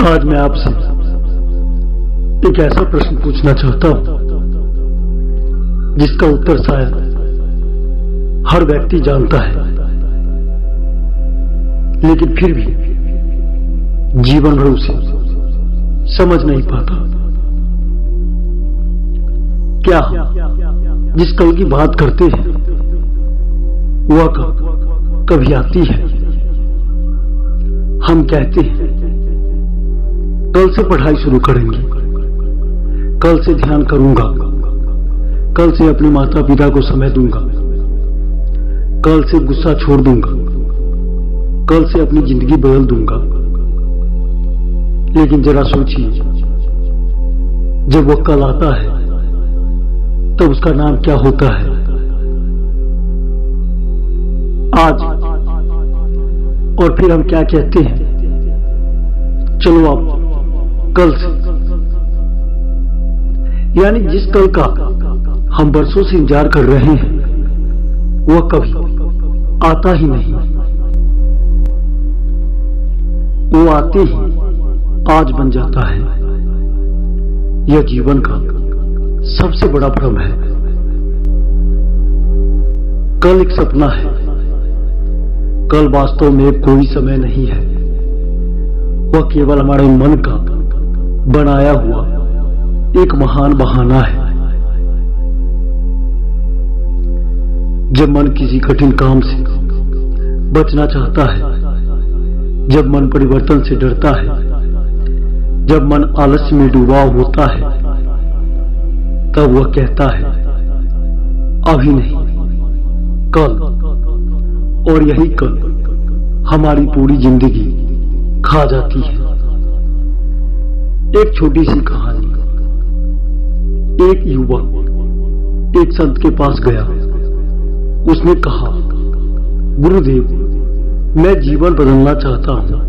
आज मैं आपसे एक ऐसा प्रश्न पूछना चाहता हूं जिसका उत्तर शायद हर व्यक्ति जानता है, लेकिन फिर भी जीवन भर उसे समझ नहीं पाता। क्या हम जिस कल की बात करते हैं वह कभी आती है? हम कहते हैं कल से पढ़ाई शुरू करेंगे, कल से ध्यान करूंगा, कल से अपने माता पिता को समय दूंगा, कल से गुस्सा छोड़ दूंगा, कल से अपनी जिंदगी बदल दूंगा। लेकिन जरा सोचिए, जब वह कल आता है तब उसका नाम क्या होता है? आज और फिर हम क्या कहते हैं? चलो आप कल से, यानी जिस कल का हम बरसों से इंतजार कर रहे हैं वह कभी आता ही नहीं। वो आते ही आज बन जाता है। यह जीवन का सबसे बड़ा भ्रम है। कल एक सपना है, कल वास्तव में कोई समय नहीं है। वह केवल हमारे मन का बनाया हुआ एक महान बहाना है। जब मन किसी कठिन काम से बचना चाहता है, जब मन परिवर्तन से डरता है, जब मन आलस्य में डूबा होता है, तब वह कहता है अभी नहीं, कल। और यही कल हमारी पूरी जिंदगी खा जाती है। एक छोटी सी कहानी। एक युवक एक संत के पास गया। उसने कहा, गुरुदेव, मैं जीवन बदलना चाहता हूं,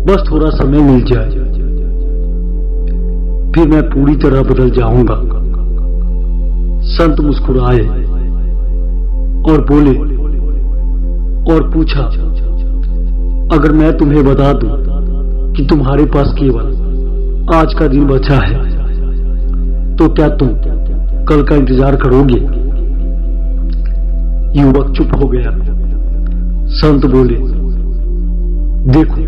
बस थोड़ा समय मिल जाए, फिर मैं पूरी तरह बदल जाऊंगा। संत मुस्कुराए और बोले और पूछा, अगर मैं तुम्हें बता दूं कि तुम्हारे पास केवल आज का दिन बचा है, तो क्या तुम कल का इंतजार करोगे? युवक चुप हो गया। संत बोले, देखो,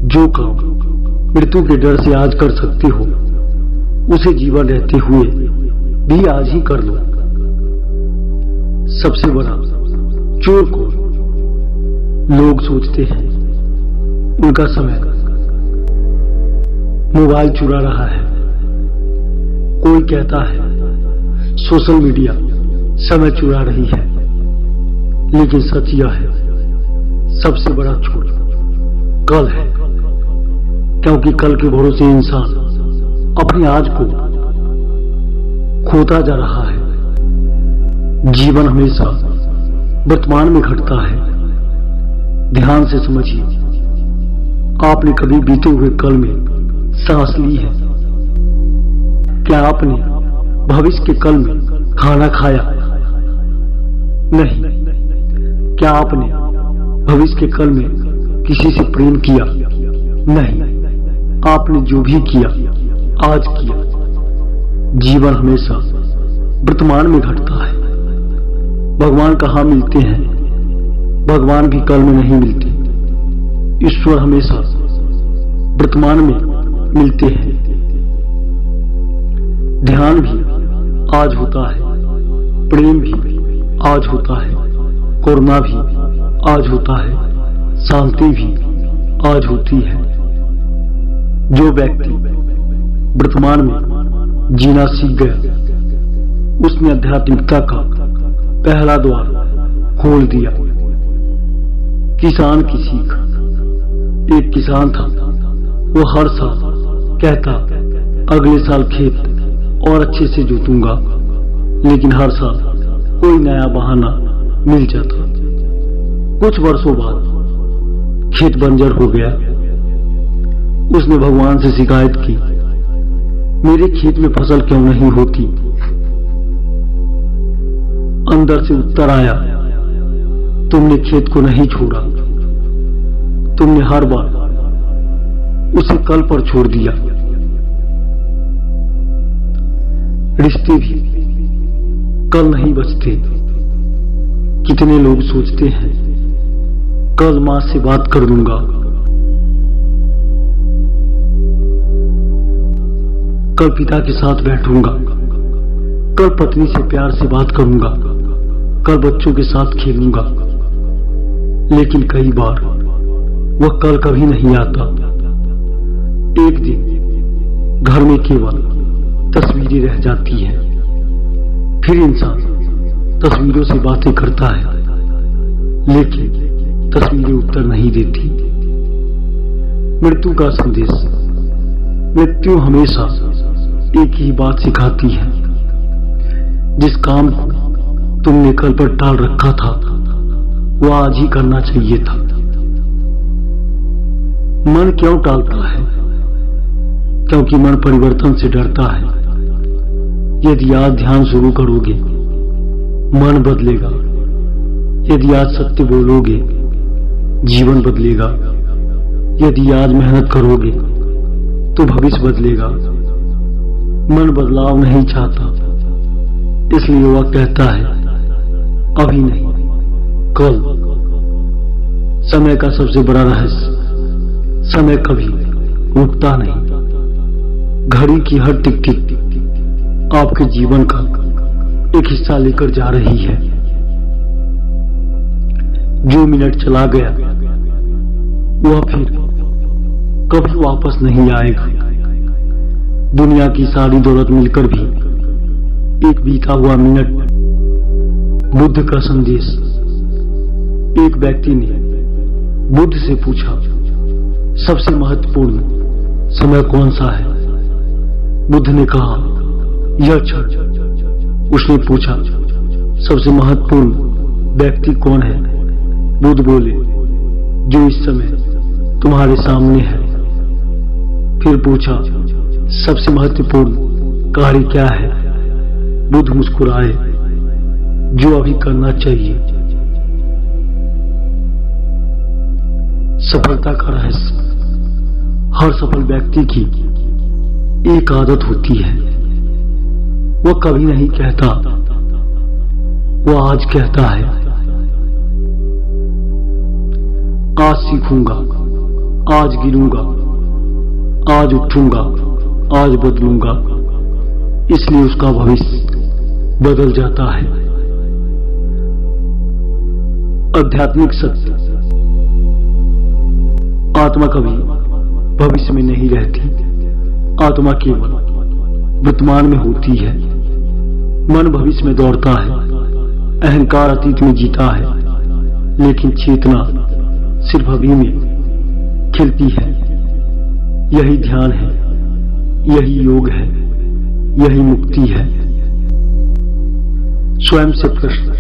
जो काम मृत्यु के डर से आज कर सकते हो, उसे जीवन रहते हुए भी आज ही कर लो। सबसे बड़ा चोर को लोग सोचते हैं उनका समय मोबाइल चुरा रहा है। कोई कहता है सोशल मीडिया समय चुरा रही है, लेकिन सच यह है, सबसे बड़ा चोर कल है। क्योंकि कल के भरोसे इंसान अपने आज को खोता जा रहा है। जीवन हमेशा वर्तमान में घटता है। ध्यान से समझिए, आपने कभी बीते हुए कल में सांस ली है? क्या आपने भविष्य के कल में खाना खाया? नहीं। क्या आपने भविष्य के कल में किसी से प्रेम किया? नहीं। आपने जो भी किया आज किया। जीवन हमेशा वर्तमान में घटता है। भगवान कहाँ मिलते हैं? भगवान भी कल में नहीं मिलते। ईश्वर हमेशा वर्तमान में मिलते हैं। ध्यान भी आज होता है, प्रेम भी आज होता है, करुणा भी आज होता है, शांति भी आज होती है। जो व्यक्ति वर्तमान में जीना सीख गया, उसने आध्यात्मिकता का पहला द्वार खोल दिया। किसान की सीख। एक किसान था, वो हर साल कहता अगले साल खेत और अच्छे से जोतूंगा, लेकिन हर साल कोई नया बहाना मिल जाता। कुछ वर्षों बाद खेत बंजर हो गया। उसने भगवान से शिकायत की, मेरे खेत में फसल क्यों नहीं होती? अंदर से उत्तर आया, तुमने खेत को नहीं छोड़ा, तुमने हर बार कल पर छोड़ दिया। रिश्ते भी कल नहीं बचते। कितने लोग सोचते हैं कल मां से बात कर लूंगा, कल पिता के साथ बैठूंगा, कल पत्नी से प्यार से बात करूंगा, कल बच्चों के साथ खेलूंगा। लेकिन कई बार वह कल कभी नहीं आता। एक दिन घर में केवल तस्वीरें रह जाती हैं। फिर इंसान तस्वीरों से बातें करता है, लेकिन तस्वीरें उत्तर नहीं देती। मृत्यु का संदेश। मृत्यु हमेशा एक ही बात सिखाती है, जिस काम को तुमने कल पर टाल रखा था वह आज ही करना चाहिए था। मन क्यों टालता है? क्योंकि मन परिवर्तन से डरता है। यदि आज ध्यान शुरू करोगे मन बदलेगा। यदि आज सत्य बोलोगे जीवन बदलेगा। यदि आज मेहनत करोगे तो भविष्य बदलेगा। मन बदलाव नहीं चाहता, इसलिए वह कहता है अभी नहीं, कल। समय का सबसे बड़ा रहस्य, समय कभी रुकता नहीं। घड़ी की हर टिक टिक आपके जीवन का एक हिस्सा लेकर जा रही है। जो मिनट चला गया वह फिर कभी वापस नहीं आएगा। दुनिया की सारी दौलत मिलकर भी एक बीता हुआ मिनट। बुद्ध का संदेश। एक व्यक्ति ने बुद्ध से पूछा, सबसे महत्वपूर्ण समय कौन सा है? बुद्ध ने कहा, यह क्षण। उसने पूछा, सबसे महत्वपूर्ण व्यक्ति कौन है? बुद्ध बोले, जो इस समय तुम्हारे सामने है। फिर पूछा, सबसे महत्वपूर्ण कार्य क्या है? बुद्ध मुस्कुराए, जो अभी करना चाहिए। सफलता का रहस्य। हर सफल व्यक्ति की एक आदत होती है, वह कभी नहीं कहता, वह आज कहता है, आज सीखूंगा, आज गिरूंगा, आज उठूंगा, आज बदलूंगा। इसलिए उसका भविष्य बदल जाता है। आध्यात्मिक सत्य। आत्मा कभी भविष्य में नहीं रहती। आत्मा केवल वर्तमान में होती है। मन भविष्य में दौड़ता है, अहंकार अतीत में जीता है, लेकिन चेतना सिर्फ अभी में खिलती है। यही ध्यान है, यही योग है, यही मुक्ति है। स्वयं से प्रश्न।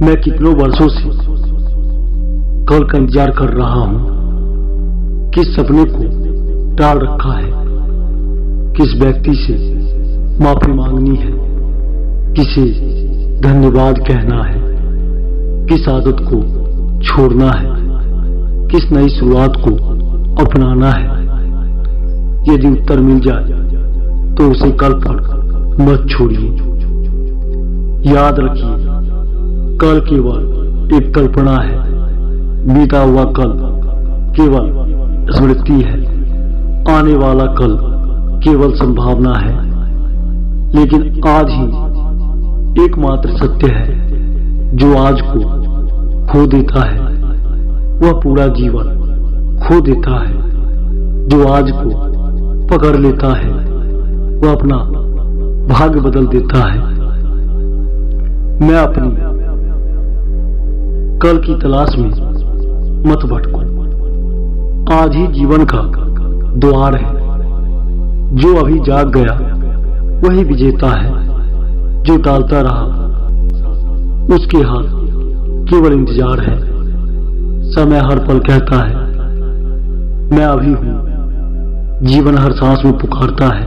मैं कितनों वर्षों से कल का इंतजार कर रहा हूं। किस सपने को टाल रखा है? किस व्यक्ति से माफी मांगनी है? किसे धन्यवाद कहना है? किस आदत को छोड़ना है? किस नई शुरुआत को अपनाना है? यदि उत्तर मिल जाए तो उसे कल पर मत छोड़िए। याद रखिए, कल केवल एक कल्पना है। बीता हुआ कल केवल स्मृति है। आने वाला कल केवल संभावना है। लेकिन आज ही एकमात्र सत्य है। जो आज को खो देता है वह पूरा जीवन खो देता है। जो आज को पकड़ लेता है वह अपना भाग्य बदल देता है। मैं अपनी कल की तलाश में मत भटको। आज ही जीवन का द्वार है। जो अभी जाग गया वही विजेता है। जो टालता रहा उसके हाथ केवल इंतजार है। समय हर पल कहता है, मैं अभी हूं। जीवन हर सांस में पुकारता है,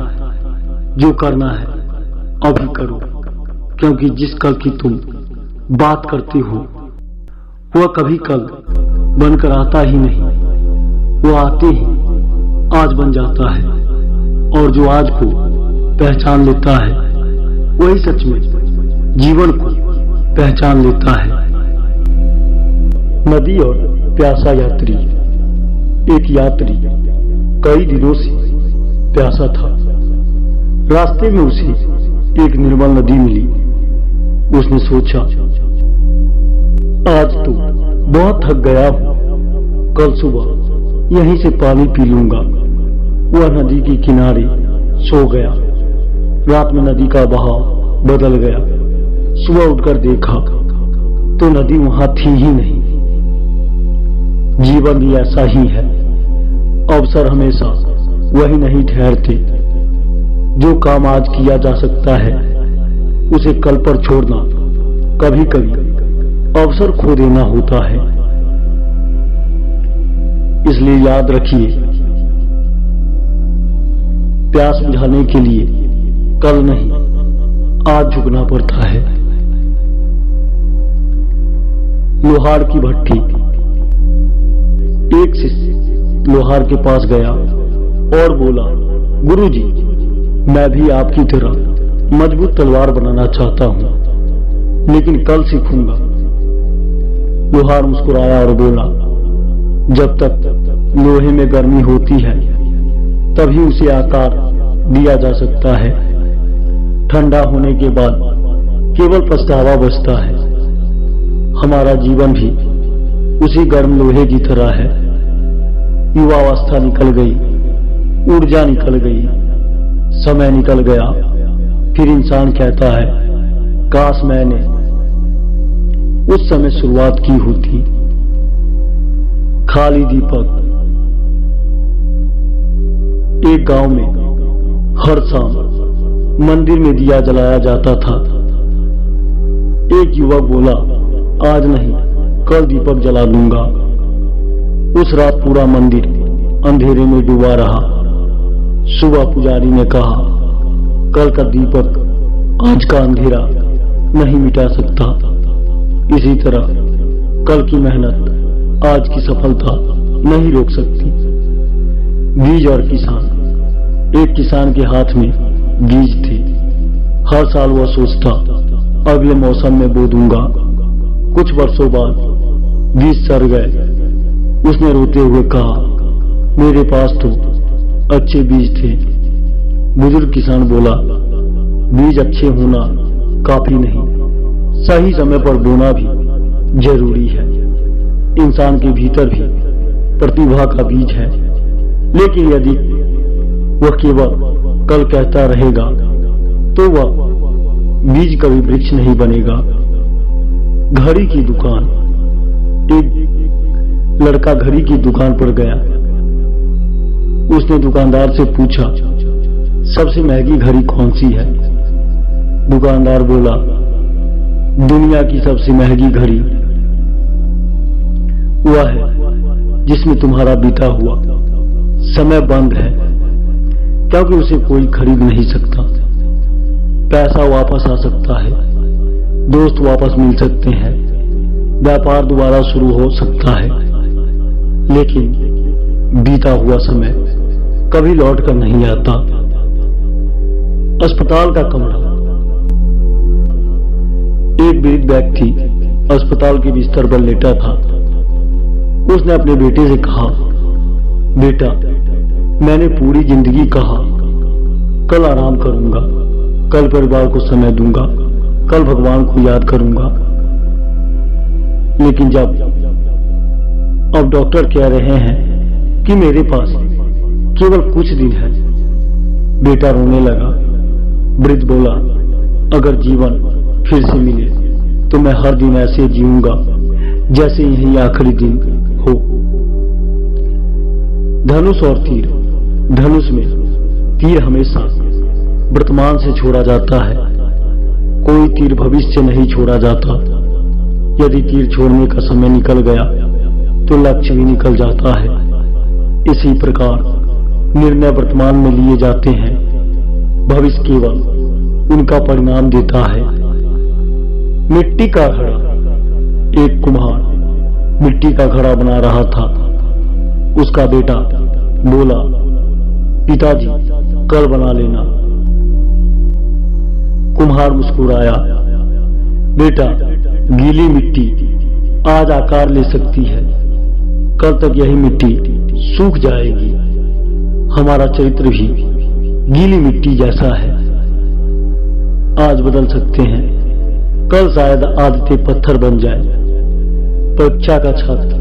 जो करना है अभी करो। क्योंकि जिस कल की तुम बात करते हो वह कभी कल बनकर आता ही नहीं, वो आते ही आज बन जाता है, और जो आज को पहचान लेता है वही सच में जीवन को पहचान लेता है। नदी और प्यासा यात्री। एक यात्री कई दिनों से प्यासा था। रास्ते में उसे एक निर्मल नदी मिली। उसने सोचा, आज तो बहुत थक गया हूं, कल सुबह यहीं से पानी पी लूंगा। वह नदी के किनारे सो गया। रात में नदी का बहाव बदल गया। सुबह उठकर देखा तो नदी वहां थी ही नहीं। जीवन भी ऐसा ही है। अवसर हमेशा वही नहीं ठहरते। जो काम आज किया जा सकता है उसे कल पर छोड़ना कभी कभी अवसर खो देना होता है। इसलिए याद रखिए, प्यास बुझाने के लिए कल नहीं आज झुकना पड़ता है। लोहार की भट्ठी। एक शिष्य लोहार के पास गया और बोला, गुरुजी, मैं भी आपकी तरह मजबूत तलवार बनाना चाहता हूं, लेकिन कल सीखूंगा। लोहार मुस्कुराया और बोला, जब तक लोहे में गर्मी होती है तभी उसे आकार दिया जा सकता है। ठंडा होने के बाद केवल पछतावा बचता है। हमारा जीवन भी उसी गर्म लोहे की तरह है। युवावस्था निकल गई, ऊर्जा निकल गई, समय निकल गया। फिर इंसान कहता है, काश मैंने उस समय शुरुआत की होती। खाली दीपक। एक गांव में हर शाम मंदिर में दिया जलाया जाता था। एक युवक बोला, आज नहीं कल दीपक जला लूंगा। उस रात पूरा मंदिर अंधेरे में डूबा रहा। सुबह पुजारी ने कहा, कल का दीपक आज का अंधेरा नहीं मिटा सकता। इसी तरह कल की मेहनत आज की सफलता नहीं रोक सकती। बीज और किसान। एक किसान के हाथ में बीज थे। हर साल वह सोचता, अगले मौसम में बो दूंगा। कुछ वर्षों बाद बीज सड़ गए। उसने रोते हुए कहा, मेरे पास तो अच्छे बीज थे। बुजुर्ग किसान बोला, बीज अच्छे होना काफी नहीं, सही समय पर बोना भी जरूरी है। इंसान के भीतर भी प्रतिभा का बीज है, लेकिन यदि वह केवल कल कहता रहेगा तो वह बीज कभी वृक्ष नहीं बनेगा। घड़ी की दुकान। एक लड़का घड़ी की दुकान पर गया। उसने दुकानदार से पूछा, सबसे महंगी घड़ी कौन सी है? दुकानदार बोला, दुनिया की सबसे महंगी घड़ी वह है जिसमें तुम्हारा बीता हुआ समय बंद है, क्योंकि उसे कोई खरीद नहीं सकता। पैसा वापस आ सकता है, दोस्त वापस मिल सकते हैं, व्यापार दोबारा शुरू हो सकता है, लेकिन बीता हुआ समय कभी लौट कर नहीं आता। अस्पताल का कमरा। एक वृद्ध व्यक्ति अस्पताल के बिस्तर पर लेटा था। उसने अपने बेटे से कहा, बेटा, मैंने पूरी जिंदगी कहा कल आराम करूंगा, कल परिवार को समय दूंगा, कल भगवान को याद करूंगा, लेकिन जब अब डॉक्टर कह रहे हैं कि मेरे पास केवल कुछ दिन है। बेटा रोने लगा। वृद्ध बोला, अगर जीवन फिर से मिले तो मैं हर दिन ऐसे जीऊंगा जैसे यही आखिरी दिन हो। धनुष और तीर। धनुष में तीर हमेशा वर्तमान से छोड़ा जाता है, कोई तीर भविष्य से नहीं छोड़ा जाता। यदि तीर छोड़ने का समय निकल गया तो लक्ष्य भी निकल जाता है। इसी प्रकार निर्णय वर्तमान में लिए जाते हैं, भविष्य केवल उनका परिणाम देता है। मिट्टी का घड़ा। एक कुम्हार मिट्टी का घड़ा बना रहा था। उसका बेटा बोला, पिताजी कल बना लेना। कुम्हार मुस्कुराया, बेटा गीली मिट्टी आज आकार ले सकती है, कल तक यही मिट्टी सूख जाएगी। हमारा चरित्र भी गीली मिट्टी जैसा है, आज बदल सकते हैं, कल शायद आदतें पत्थर बन जाए। परीक्षा का छात्र,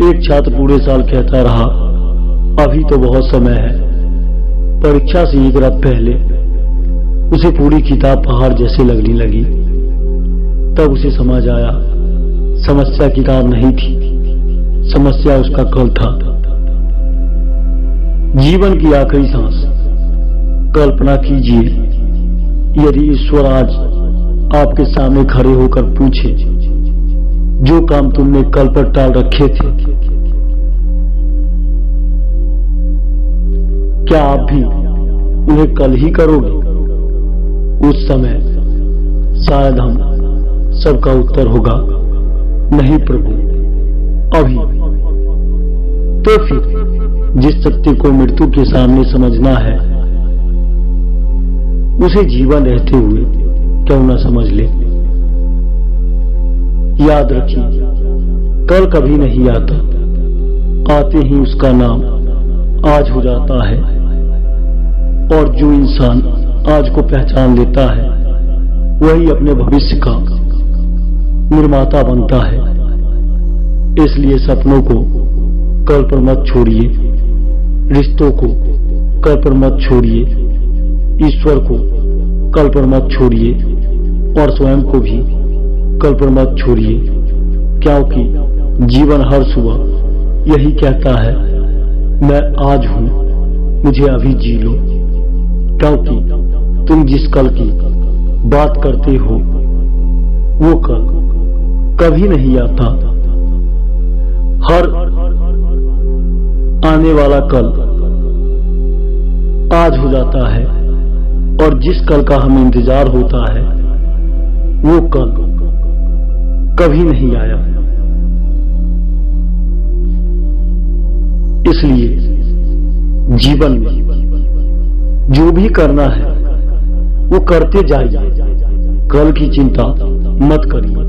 एक छात्र पूरे साल कहता रहा, अभी तो बहुत समय है। परीक्षा से एक रात पहले उसे पूरी किताब पहाड़ जैसे लगने लगी। तब उसे समझ आया, समस्या किताब नहीं थी, समस्या उसका कल था। जीवन की आखिरी सांस। कल्पना कीजिए, यदि ईश्वर आज आपके सामने खड़े होकर पूछे, जो काम तुमने कल पर टाल रखे थे, क्या आप भी उन्हें कल ही करोगे? उस समय शायद हम सबका उत्तर होगा, नहीं प्रभु, अभी। तो फिर जिस सत्य को मृत्यु के सामने समझना है, उसे जीवन रहते हुए क्यों न समझ ले। याद रखिए, कल कभी नहीं आता, आते ही उसका नाम आज हो जाता है। और जो इंसान आज को पहचान लेता है, वही अपने भविष्य का निर्माता बनता है। इसलिए सपनों को कल पर मत छोड़िए, रिश्तों को कल पर मत छोड़िए, ईश्वर को कल पर मत छोड़िए, और स्वयं को भी कल पर मत छोड़िए। क्योंकि जीवन हर सुबह यही कहता है, मैं आज हूं, मुझे अभी जी लो। क्योंकि तुम जिस कल की बात करते हो, वो कल कभी नहीं आता। हर आने वाला कल आज हो जाता है, और जिस कल का हमें इंतजार होता है, वो कल कभी नहीं आया। इसलिए जीवन में जो भी करना है वो करते जाइए, कल की चिंता मत करिए।